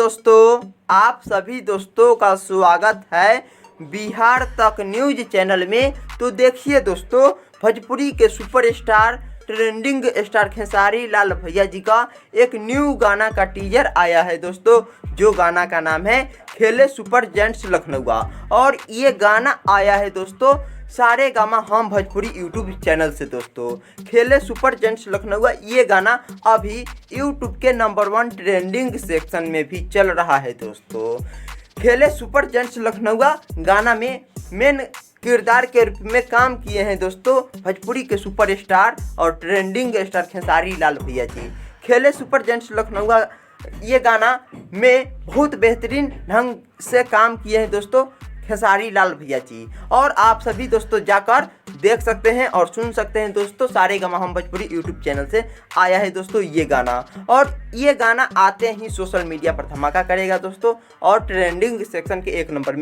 दोस्तों, आप सभी दोस्तों का स्वागत है बिहार तक न्यूज चैनल में। तो देखिए दोस्तों, भोजपुरी के superstar trending star Khesari Lal भैया जी का एक न्यू गाना का टीजर आया है दोस्तों, जो गाना का नाम है खेले सुपर जेंट्स लखनऊ। और ये गाना आया है दोस्तों सारे गामा हम भोजपुरी यूट्यूब चैनल से। दोस्तों खेले सुपर जेंट्स लखनऊ ये गाना अभी यूट्यूब के नंबर 1 ट्रेंडिंग सेक्शन में भी चल रहा है। दोस्तों खेले सुपर जेंट्स लखनऊ गाना में मेन किरदार के रूप में काम किए हैं दोस्तों भोजपुरी के सुपरस्टार और ट्रेंडिंग स्टार खेसारी लाल भैया जी। खेले सुपर जेंट्स लखनऊ ये गाना में बहुत बेहतरीन ढंग से काम किए हैं दोस्तों खेसारी लाल भैया जी। और आप सभी दोस्तों जाकर देख सकते हैं और सुन सकते हैं दोस्तों, सारे गामा हम भोजपुरी यूट्यूब चैनल से आया है दोस्तों ये गाना। और ये गाना आते ही सोशल मीडिया पर धमाका करेगा दोस्तों और ट्रेंडिंग सेक्शन के 1 नंबर में